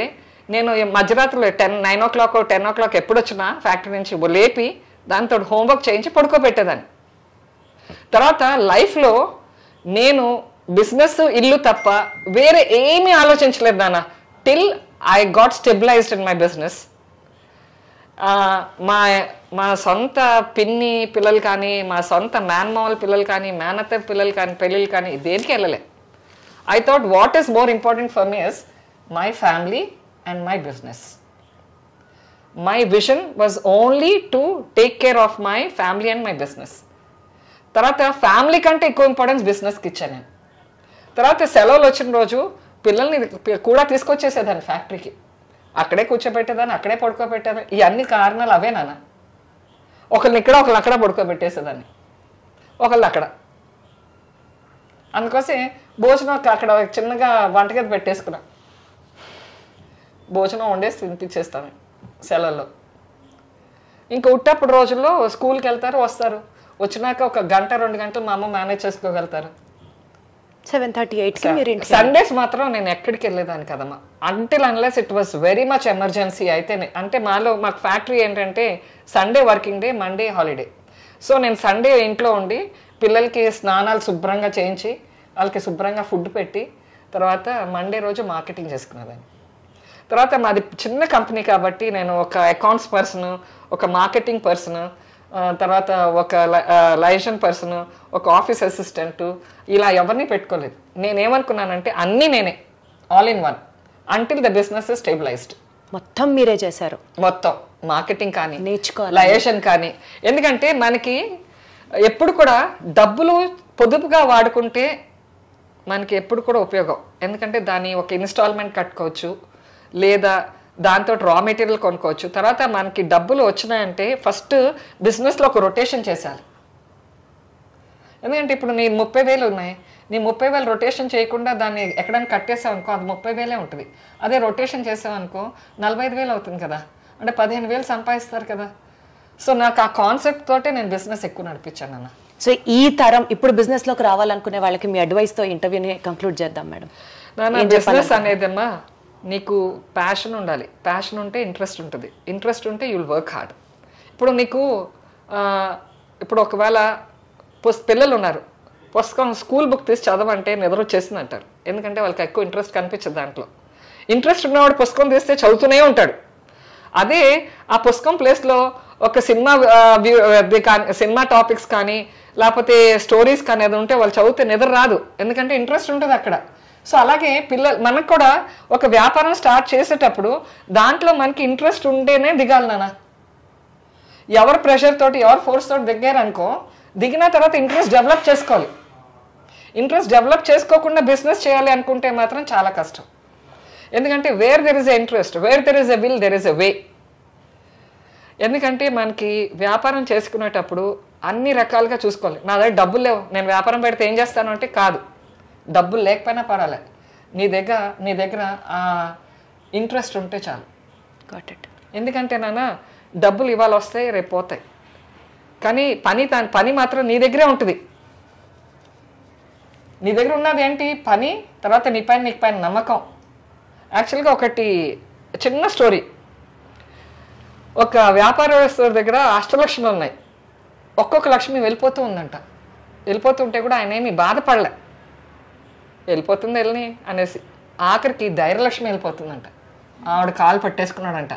నేను మధ్యరాత్రిలో 9 o'clock 10 o'clock ఎప్పుడు వచ్చినా ఫ్యాక్టరీ నుంచి లేపి దాంతో హోంవర్క్ చేయించి పడుకోబెట్టేదాన్ని. తర్వాత లైఫ్లో నేను బిజినెస్ ఇల్లు తప్ప వేరే ఏమీ ఆలోచించలేదు నాన్న. Till I got stabilised in my business. మా సొంత పిన్ని పిల్లలు కానీ, మా సొంత మేనమామల పిల్లలు కానీ, మేనత్త పిల్లలు కానీ, పెళ్ళిళ్ళు కానీ దేనికి వెళ్ళలే. I thought what is more important for me is my family and my business. My vision was only to take care of my family and my business. తర్వాత ఫ్యామిలీ కంటే ఎక్కువ ఇంపార్టెన్స్ బిజినెస్కి ఇచ్చాను నేను. తర్వాత సెలవులు వచ్చిన రోజు పిల్లల్ని కూడా తీసుకొచ్చేసేదాన్ని ఫ్యాక్టరీకి. అక్కడే కూర్చోబెట్టేదాన్ని, అక్కడే పడుకోబెట్టేదాన్ని. ఈ అన్ని కారణాలు అవే నాన్న. ఒకరిని ఇక్కడ ఒకళ్ళు అక్కడ పడుకోబెట్టేసేదాన్ని, ఒకళ్ళు అక్కడ. అందుకోసం భోజనం అక్కడ చిన్నగా వంటగది పెట్టేసుకున్నా, భోజనం వండేసి తినిపించేస్తాను సెలవుల్లో. ఇంకా ఉట్టప్పుడు రోజుల్లో స్కూల్కి వెళ్తారు, వస్తారు. వచ్చినాక 1 గంట 2 గంటలు మా అమ్మ మేనేజ్ చేసుకోగలుగుతారు.
7:38
సండేస్ మాత్రం నేను ఎక్కడికి వెళ్ళేదాన్ని కదమ్మా. Until unless it was very much emergency అయితేనే. అంటే మాకు ఫ్యాక్టరీ ఏంటంటే Sunday working day, Monday holiday. So నేను సండే ఇంట్లో ఉండి పిల్లలకి స్నానాలు శుభ్రంగా చేయించి వాళ్ళకి శుభ్రంగా ఫుడ్ పెట్టి తర్వాత మండే రోజు మార్కెటింగ్ చేసుకునేదాన్ని. తర్వాత మాది చిన్న కంపెనీ కాబట్టి నేను ఒక అకౌంట్స్ పర్సన్, ఒక మార్కెటింగ్ పర్సన్, తర్వాత ఒక లైజన్ పర్సన్, ఒక ఆఫీస్ అసిస్టెంట్, ఇలా ఎవరిని పెట్టుకోలేదు. నేనేమనుకున్నానంటే అన్నీ నేనే, all in one, until the business stabilised.
మొత్తం మీరే చేశారు,
మొత్తం మార్కెటింగ్ కానీ,
నేర్చుకోవాలి,
లైజన్ కానీ. ఎందుకంటే మనకి ఎప్పుడు కూడా డబ్బులు పొదుపుగా వాడుకుంటే మనకి ఎప్పుడు కూడా ఉపయోగం. ఎందుకంటే దాన్ని ఒక ఇన్స్టాల్మెంట్ కట్టుకోవచ్చు, లేదా దాంతో రా మెటీరియల్ కొనుక్కోవచ్చు. తర్వాత మనకి డబ్బులు వచ్చినాయంటే ఫస్ట్ బిజినెస్లో ఒక రొటేషన్ చేశారు. ఎందుకంటే ఇప్పుడు నీ 30,000 ఉన్నాయి, నీ 30,000 రొటేషన్ చేయకుండా దాన్ని ఎక్కడైనా కట్టేసావు అనుకో, అది 30,000 ఉంటుంది. అదే రొటేషన్ చేసావు అనుకో 45,000 అవుతుంది కదా, అంటే 15,000 సంపాదిస్తారు కదా. సో నాకు ఆ కాన్సెప్ట్ తోటే నేను బిజినెస్ ఎక్కువ నడిపించాను అన్న.
సో ఈ తరం ఇప్పుడు బిజినెస్లోకి రావాలనుకునే వాళ్ళకి మీ అడ్వైస్తో ఇంటర్వ్యూని కంక్లూడ్ చేద్దాం మేడం.
బిజినెస్ అనేదమ్మా నీకు ప్యాషన్ ఉండాలి. ప్యాషన్ ఉంటే ఇంట్రెస్ట్ ఉంటుంది, ఇంట్రెస్ట్ ఉంటే యూ విల్ వర్క్ హార్డ్. ఇప్పుడు నీకు ఇప్పుడు ఒకవేళ పిల్లలు ఉన్నారు, పుస్తకం స్కూల్ బుక్ తీసి చదవంటే నిద్ర వచ్చేసింది అంటారు. ఎందుకంటే వాళ్ళకి ఎక్కువ ఇంట్రెస్ట్ కనిపించదు దాంట్లో. ఇంట్రెస్ట్ ఉన్నవాడు పుస్తకం తీస్తే చదువుతూనే ఉంటాడు. అదే ఆ పుస్తకం ప్లేస్లో ఒక సినిమా టాపిక్స్ కానీ లేకపోతే స్టోరీస్ కానీ అది ఉంటే వాళ్ళు చదివితే నిద్ర రాదు, ఎందుకంటే ఇంట్రెస్ట్ ఉంటుంది అక్కడ. సో అలాగే మనకు కూడా ఒక వ్యాపారం స్టార్ట్ చేసేటప్పుడు దాంట్లో మనకి ఇంట్రెస్ట్ ఉంటేనే దిగాలి నాన్న. ఎవరి ప్రెషర్ తోటి ఎవరి ఫోర్స్ తోటి దిగారనుకో, దిగిన తర్వాత ఇంట్రెస్ట్ డెవలప్ చేసుకోవాలి. ఇంట్రెస్ట్ డెవలప్ చేసుకోకుండా బిజినెస్ చేయాలి అనుకుంటే మాత్రం చాలా కష్టం. ఎందుకంటే where there is a interest, where there is a will, there is a way. ఎందుకంటే మనకి వ్యాపారం చేసుకునేటప్పుడు అన్ని రకాలుగా చూసుకోవాలి. నా దగ్గర డబ్బులు లేవు, నేను వ్యాపారం పెడితే ఏం చేస్తాను అంటే కాదు, డబ్బులు లేకపోయినా పర్వాలే, నీ దగ్గర ఆ ఇంట్రెస్ట్ ఉంటే చాలు. ఎందుకంటే నాన్న డబ్బులు ఇవాళ వస్తాయి, రేపు పోతాయి, కానీ పని మాత్రం నీ దగ్గరే ఉంటుంది. నీ దగ్గర ఉన్నది ఏంటి? పని, తర్వాత నీకు పైన నమ్మకం. యాక్చువల్గా ఒకటి చిన్న స్టోరీ. ఒక వ్యాపారస్తుడి దగ్గర అష్టలక్ష్మి ఉన్నాయి. ఒక్కొక్క లక్ష్మి వెళ్ళిపోతూ ఉందంట. వెళ్ళిపోతుంటే కూడా ఆయన ఏమి బాధపడలే, వెళ్ళిపోతుంది వెళ్ళని అనేసి. ఆఖరికి ధైర్యలక్ష్మి వెళ్ళిపోతుందంట. ఆవిడ కాలు పట్టేసుకున్నాడంట.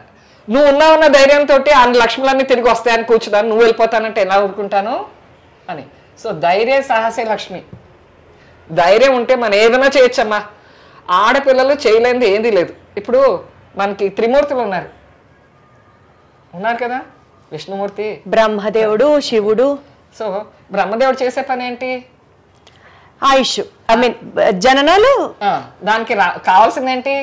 నువ్వు ఉన్న ధైర్యంతో ఆ లక్ష్ములన్నీ తిరిగి వస్తాయని కూర్చున్నాను, నువ్వు వెళ్ళిపోతానంటే ఎలా ఊరుకుంటాను అని. సో ధైర్య సాహసే లక్ష్మి. ధైర్యం ఉంటే మనం ఏదైనా చేయొచ్చమ్మా. ఆడపిల్లలు చేయలేనిది ఏంది లేదు. ఇప్పుడు మనకి త్రిమూర్తులు ఉన్నారు కదా, విష్ణుమూర్తి,
బ్రహ్మదేవుడు, శివుడు.
సో బ్రహ్మదేవుడు చేసే పని ఏంటి?
ఆయుష్, ఐ మీన్ జననాలు.
దానికి కావాల్సింది ఏంటి?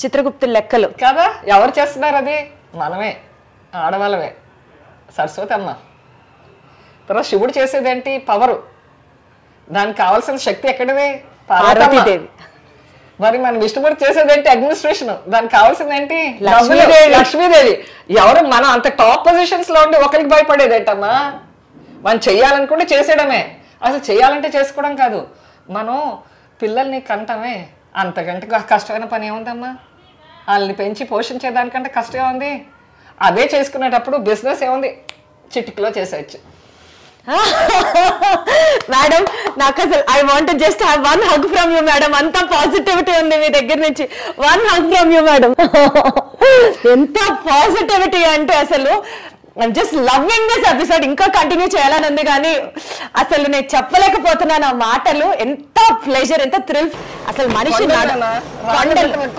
చిత్రగుప్తుల లెక్కలు
కదా. ఎవరు చేస్తున్నారు అది? మనమే, ఆడవాళ్ళమే, సరస్వతి అమ్మ. తర్వాత శివుడు చేసేది ఏంటి? పవరు. దానికి కావాల్సిన శక్తి ఎక్కడిది? పార్వతీదేవి. మరి మన విష్ణుమూర్తి చేసేది ఏంటి? అడ్మినిస్ట్రేషన్. దానికి కావాల్సింది ఏంటి? లక్ష్మీదేవి. ఎవరు మనం అంత టాప్ పొజిషన్స్ లో ఉండి ఒకరికి భయపడేది ఏంటమ్మా? మనం చెయ్యాలనుకుంటే చేసేయడమే. అసలు చేయాలంటే చేసుకోవడం కాదు, మనం పిల్లల్ని కంటమే. అంతకంటే కష్టమైన పని ఏముందమ్మా? వాళ్ళని పెంచి పోషించేదానికంటే కష్టం ఉంది. అదే చేసుకునేటప్పుడు బిజినెస్ ఏముంది, చిటికలో చేసేయచ్చు.
మేడం నాకు అసలు I want just have one hug from you madam. అంత పాజిటివిటీ ఉంది మీ దగ్గర నుంచి. One hug from you madam. ఎంత పాజిటివిటీ అంటే అసలు I'm just loving this episode. ఇంకా కంటిన్యూ చేయాలని ఉంది కానీ అసలు నేను చెప్పలేకపోతున్నాను ఆ మాటలు. ఎంత ప్లెజర్, ఎంత థ్రిల్. అసలు మనిషి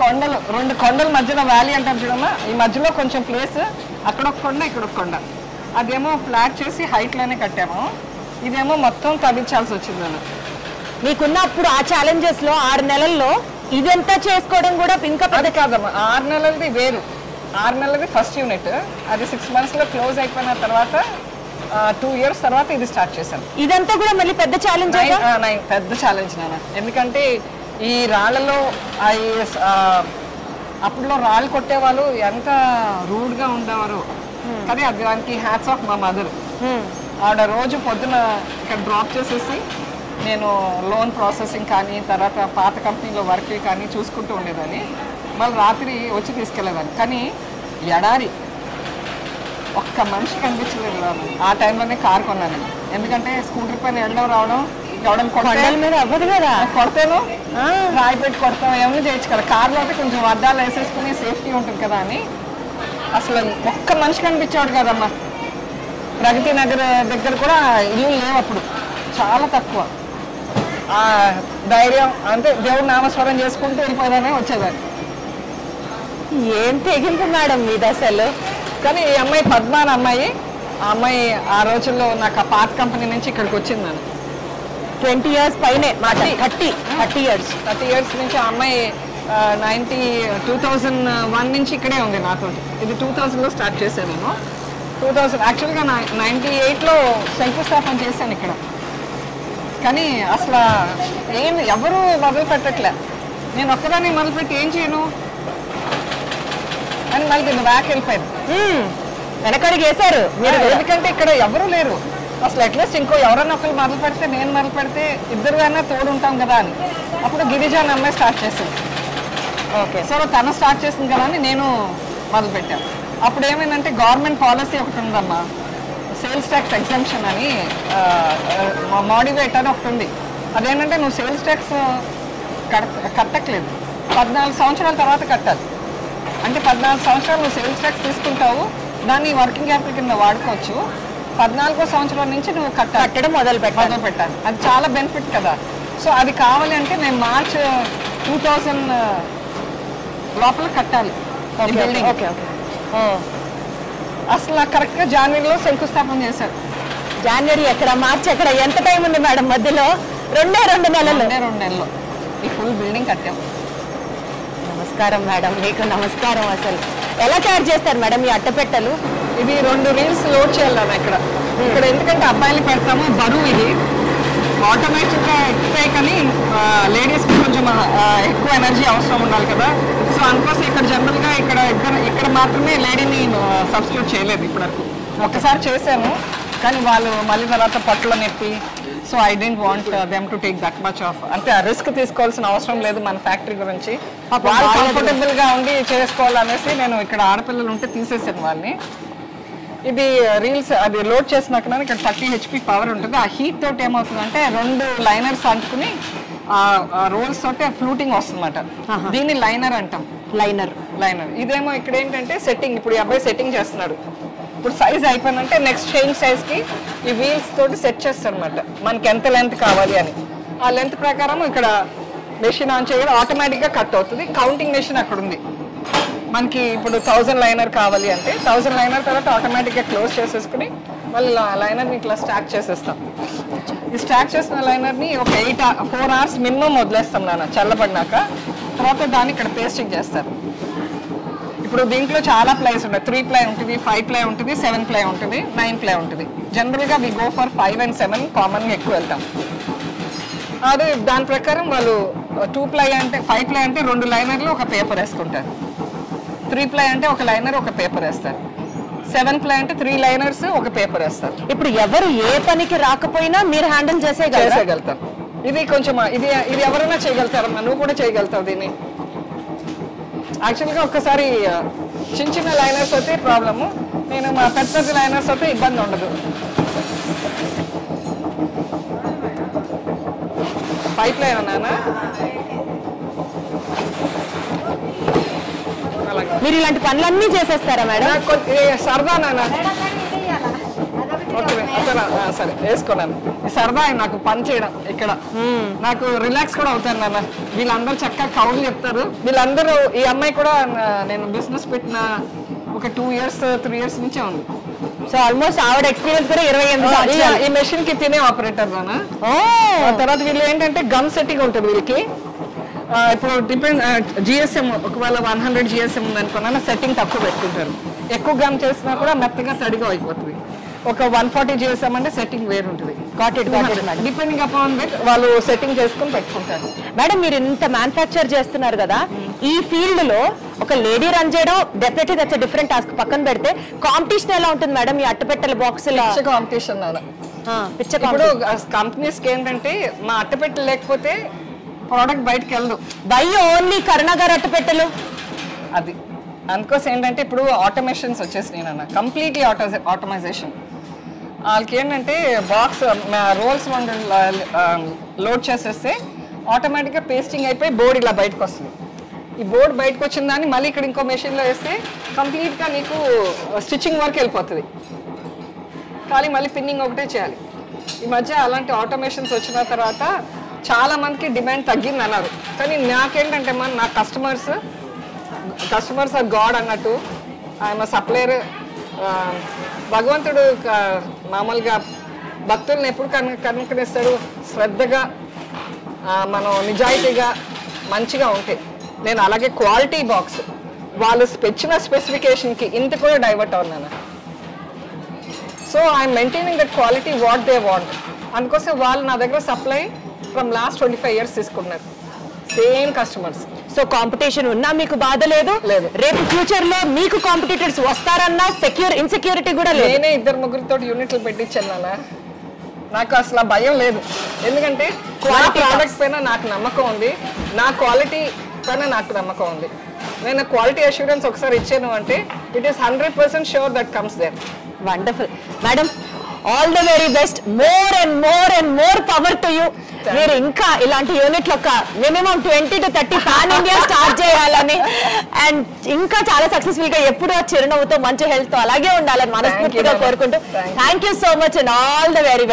కొండలు, రెండు కొండల మధ్యలో వ్యాలీ అంటారు చూడమ్మా. ఈ మధ్యలో కొంచెం ప్లేస్, అక్కడ ఒక కొండ, ఇక్కడ ఒక కొండ. అదేమో ఫ్లాట్ చేసి హైట్ లోనే కట్టాము. ఇదేమో మొత్తం తవ్వించాల్సి వచ్చింది.
మీకున్న అప్పుడు ఆ ఛాలెంజెస్ లో 6 నెలల్లో ఇదంతా చేసుకోవడం కూడా ఇంకా
పెద్ద కాదమ్మా. 6 నెలలది వేరు. 6 నెలలది ఫస్ట్ యూనిట్, అది 6 months లో క్లోజ్ అయిపోయిన తర్వాత 2 years తర్వాత ఇది స్టార్ట్ చేశాను.
ఇదంతా కూడా మళ్ళీ పెద్ద ఛాలెంజ్.
పెద్ద ఛాలెంజ్ నాన్న. ఎందుకంటే ఈ రాళ్లలో అప్పుడులో రాళ్ళు కొట్టేవాళ్ళు ఎంత రూడ్ గా ఉండేవారు. కానీ అది దానికి హ్యాట్స్ ఆఫ్ మా మదర్. ఆవిడ రోజు పొద్దున ఇక్కడ డ్రాప్ చేసేసి నేను లోన్ ప్రాసెసింగ్ కానీ తర్వాత పాత కంపెనీలో వర్క్ కానీ చూసుకుంటూ ఉండేదాన్ని. మళ్ళీ రాత్రి వచ్చి తీసుకెళ్ళేదాన్ని. కానీ ఎడారి ఒక్క మనిషి కనిపించలేదు. ఆ టైంలోనే కార్ కొన్నాను. ఎందుకంటే స్కూటర్ పైన వెళ్ళడం రావడం, కొడతాను రాయి పెట్టి కొడతాం, ఏమైనా చేయొచ్చు కదా. కార్లో అయితే కొంచెం అద్దాలు వేసేసుకుని సేఫ్టీ ఉంటుంది కదా అని. అసలు ఒక్క మనిషి కనిపించాడు కదమ్మా. ప్రగతి నగర్ దగ్గర కూడా ఇల్లు లేవు అప్పుడు, చాలా తక్కువ. ఆ ధైర్యం అంటే దేవుడు నామస్మరణ చేసుకుంటూ వెళ్ళిపోదానే వచ్చేదాన్ని.
ఏం తెగింపు మేడం మీది అసలు.
కానీ ఈ అమ్మాయి పద్మ అని అమ్మాయి, ఆ అమ్మాయి ఆ రోజుల్లో నాకు ఆ పాత కంపెనీ నుంచి ఇక్కడికి వచ్చింది. నన్ను
20 years పైనే, 30 years
నుంచి ఆ అమ్మాయి 2001 నుంచి ఇక్కడే ఉంది నాతో. ఇది 2000లో స్టార్ట్ చేశాను నేను. 2000 యాక్చువల్గా 98లో శంకుస్థాపన చేశాను ఇక్కడ. కానీ అసలు ఎవరు మొదలు పెట్టట్లే. నేను ఒక్కదాన్ని మొదలుపెట్టి ఏం చేయను అని మళ్ళీ దీన్ని బ్యాక్ వెళ్ళిపోయింది.
వెనకడికి వేశారు.
ఎందుకంటే ఇక్కడ ఎవరు లేరు అసలు. అట్లీస్ట్ ఇంకో ఎవరైనా ఒకరు మొదలు పెడితే, నేను మొదలు పెడితే ఇద్దరుగానే తోడు ఉంటాం కదా అని. అప్పుడు గిరిజన అమ్మాయి స్టార్ట్ చేసింది. ఓకే, సో తను స్టార్ట్ చేసింది కదా అని నేను మొదలు పెట్టాను. అప్పుడు ఏమైందంటే గవర్నమెంట్ పాలసీ ఒకటి ఉందమ్మా, సేల్స్ ట్యాక్స్ ఎగ్జంప్షన్ అని, మోడివేట్ అని ఒకటి ఉంది. అదేంటంటే నువ్వు సేల్స్ ట్యాక్స్ కట్టట్లేదు, 14 సంవత్సరాల తర్వాత కట్టాలి. అంటే 14 సంవత్సరాలు నువ్వు సేల్స్ ట్యాక్స్ తీసుకుంటావు, దాన్ని వర్కింగ్ క్యాపిటల్ కింద వాడుకోవచ్చు. 14వ సంవత్సరం నుంచి నువ్వు కట్టడం మొదలు పెట్టాలి. అది చాలా బెనిఫిట్ కదా. సో అది కావాలి అంటే నేను మార్చ్ 2000 లోపల కట్టాలి బిల్డింగ్. అసలు నాకు కరెక్ట్గా జనవరిలో శంకుస్థాపన చేశారు.
జనవరి ఎక్కడ, మార్చి ఎక్కడ, ఎంత టైం ఉంది మేడం మధ్యలో? 2 నెలలు.
2 నెలలు ఈ ఫుల్ బిల్డింగ్ కట్టాం.
నమస్కారం మేడం, మీకు నమస్కారం. అసలు ఎలా తయారు చేస్తారు మేడం ఈ అట్టపెట్టెలు?
ఇది 2 reels లోడ్ చేయాలి ఇక్కడ. ఎందుకంటే అబ్బాయిలు పెడతాము, బరువు ఇది ఆటోమేటిక్గా ఎక్కుతాయి. కానీ లేడీస్కి కొంచెం ఎక్కువ ఎనర్జీ అవసరం ఉండాలి కదా. సో అందుకోసం ఇక్కడ జనరల్గా ఇక్కడ మాత్రమే లేడీని సబ్స్టిట్యూట్ చేయలేదు ఇప్పటివరకు. ఒకసారి చేశాను కానీ వాళ్ళు మళ్ళీ తర్వాత పట్టులో నొప్పి so I didn't want them to take that much off, అంటే ఆ రిస్క్ తీసుకోవాల్సిన అవసరం లేదు మన ఫ్యాక్టరీ గురించి, వాళ్ళు కంఫర్టబుల్ గా ఉండి చేసుకోవాలనేసి నేను ఇక్కడ ఆడపిల్లలు ఉంటే తీసేసాను వాళ్ళని. ఇది రీల్స్ అది లోడ్ చేసినాక ఇక్కడ 30 HP పవర్ ఉంటుంది. ఆ హీట్ తోటి ఏమవుతుందంటే 2 లైనర్స్ అంటుకుని రోల్స్ తోటి ఫ్లూటింగ్ వస్తుందన్నమాట. దీన్ని లైనర్ అంటాం. లైనర్ ఇదేమో ఇక్కడ ఏంటంటే సెట్టింగ్, ఇప్పుడు ఈ అబ్బాయి సెట్టింగ్ చేస్తున్నాడు, ఇప్పుడు సైజ్ అయిపోయిందంటే నెక్స్ట్ చేంజ్ సైజ్ కి ఈ వీల్స్ తోటి సెట్ చేస్తారు అనమాట, మనకి ఎంత లెంత్ కావాలి అని. ఆ లెంత్ ప్రకారం ఇక్కడ మెషిన్ ఆన్ చేయడం ఆటోమేటిక్ గా కట్ అవుతుంది. కౌంటింగ్ మెషిన్ అక్కడ ఉంది. మనకి ఇప్పుడు 1000 లైనర్ కావాలి అంటే 1000 లైనర్ తర్వాత ఆటోమేటిక్ గా క్లోజ్ చేసేసుకుని మళ్ళీ లైనర్ ని ఇట్లా స్టాక్ చేసేస్తాం. ఈ స్టాక్ చేసిన లైనర్ ని ఒక 4 hours మినిమం వదిలేస్తాం నాన్న చల్లబడినాక. తర్వాత దాన్ని ఇక్కడ పేస్టింగ్ చేస్తారు. ఇప్పుడు దీంట్లో చాలా ప్లైస్ ఉంటాయి. 3 ply ఉంటుంది, 5 ply ఉంటుంది, 7 ply ఉంటుంది, 9 ply ఉంటుంది. జనరల్గా వి గో ఫర్ 5 and 7 కామన్గా ఎక్కువ వెళ్తాం. అదే దాని ప్రకారం వాళ్ళు 2 ply అంటే 5 ply అంటే 2 లైనర్లు ఒక పేపర్ వేసుకుంటారు. 3 ply అంటే ఒక లైనర్ ఒక పేపర్ వేస్తారు. 7 ply అంటే 3 లైనర్స్ ఒక పేపర్ వేస్తారు.
ఇప్పుడు ఎవరు ఏ పనికి రాకపోయినా మీరు హ్యాండిల్
చేసేయగలుగుతారు. ఇది కొంచెం ఇది ఎవరైనా చేయగలుగుతారమ్మా, నువ్వు కూడా చేయగలుగుతావు దీన్ని. యాక్చువల్గా ఒక్కసారి చిన్న లైనర్స్ అయితే ప్రాబ్లము, నేను మా పెద్ద లైనర్స్ అయితే ఇబ్బంది ఉండదు. 5 ply నాన్న.
మీరు ఇలాంటి పనులన్నీ చేసేస్తారా మేడం?
సరదా నాన్న. ఓకే సరే వేసుకున్నాను. సరదా నాకు పని చేయడం ఇక్కడ, నాకు రిలాక్స్ కూడా అవుతాను నాన్న. వీళ్ళందరూ చక్కగా కౌలు చెప్తారు. వీళ్ళందరూ ఈ అమ్మాయి కూడా నేను బిజినెస్ పెట్టిన ఒక 2 years 3 years నుంచే ఉంది.
సో ఆల్మోస్ట్ ఆవిడ ఎక్స్పీరియన్స్ కూడా 28
ఈ మెషిన్ కి తినే ఆపరేటర్ నాన్న. తర్వాత వీళ్ళు ఏంటంటే గమ్ సెట్టింగ్ ఉంటుంది వీళ్ళకి. ఇప్పుడు డిపెండ్ జిఎస్ఎం ఒకవేళ 100 GSM ఉందనుకున్నా సెట్టింగ్ తక్కువ పెట్టుకుంటారు. ఎక్కువ గమ్ చేసినా కూడా మెత్తగా తడిగా అయిపోతుంది. ఒక 140 GSM అంటే సెట్టింగ్ వేరు ఉంటుంది. డిపెండింగ్ అపాన్ దట్ వాళ్ళు సెట్టింగ్ చేసుకుని పెట్టుకుంటారు.
మేడం మీరు ఇంత మ్యానుఫ్యాక్చర్ చేస్తున్నారు కదా, ఈ ఫీల్డ్ లో ఒక లేడీ రన్ చేయడం డెఫినెట్లీ దట్స్ డిఫరెంట్ టాస్క్. పక్కన పెడితే కాంపిటీషన్ ఎలా ఉంటుంది మేడం ఈ అట్టపెట్టెల బాక్స్?
కాంపిటీషన్ ఇప్పుడు కంపెనీస్ కి ఏంటంటే మా అట్టపెట్టెలు లేకపోతే ప్రోడక్ట్ బయటకు వెళ్ళదు.
బై ఓన్లీ కరుణ గారు అట్టపెట్టెలు
అది అందుకోసం ఏంటంటే ఇప్పుడు ఆటోమేషన్స్ వచ్చేసినాయి నాన్న, కంప్లీట్లీ ఆటోమైజేషన్. వాళ్ళకి ఏంటంటే బాక్స్ రోల్స్ లోడ్ చేసేస్తే ఆటోమేటిక్గా పేస్టింగ్ అయిపోయి బోర్డు ఇలా బయటకు వస్తుంది. ఈ బోర్డు బయటకు వచ్చిన దాన్ని మళ్ళీ ఇక్కడ ఇంకో మెషిన్లో వేస్తే కంప్లీట్గా నీకు స్టిచ్చింగ్ వర్క్ వెళ్ళిపోతుంది. కానీ మళ్ళీ పిన్నింగ్ ఒకటే చేయాలి. ఈ మధ్య అలాంటి ఆటోమేషన్స్ వచ్చిన తర్వాత చాలా మందికి డిమాండ్ తగ్గింది అన్నారు. కానీ నాకేంటంటే నా కస్టమర్స్ ఆర్ గాడ్ అన్నట్టు. ఆయన సప్లయర్, భగవంతుడు మామూలుగా భక్తుల్ని ఎప్పుడు కనుకరిస్తాడు, శ్రద్ధగా మనం నిజాయితీగా మంచిగా ఉంటే. నేను అలాగే క్వాలిటీ బాక్స్ వాళ్ళు ఇచ్చిన స్పెసిఫికేషన్కి ఇంత కూడా డైవర్ట్ అవున్నాను. So I'm maintaining that quality what they want. అందుకోసం వాళ్ళు నా దగ్గర సప్లై ఫ్రమ్ లాస్ట్ 25 years తీసుకున్నారు, సేమ్ కస్టమర్స్.
సో కాంపిటీషన్ ఉన్నా మీకు బాధ లేదు. రేపు ఫ్యూచర్ లో మీకు కాంపిటీటర్స్ వస్తారన్నా ఇన్సెక్యూరిటీ కూడా లేదు.
నేనే 2-3 యూనిట్లు పెట్టించాను నాన్న. నాకు అసలు భయం లేదు, ఎందుకంటే ప్రోడక్ట్స్ పైన నాకు నమ్మకం ఉంది, నా క్వాలిటీ పైన నాకు నమ్మకం ఉంది. నేను క్వాలిటీ అష్యూరెన్స్ ఒకసారి ఇచ్చాను అంటే it is 100% sure that comes there.
Wonderful madam, all the very best. More and more power to you. మీరు ఇంకా ఇలాంటి యూనిట్లు ఒక minimum 20 to 30 pan India start చేయాలని, అండ్ ఇంకా చాలా సక్సెస్ఫుల్ గా ఎప్పుడూ చిరునవ్వుతో మంచి హెల్త్ తో అలాగే ఉండాలని మనస్ఫూర్తిగా కోరుకుంటూ thank you so much and all the very best.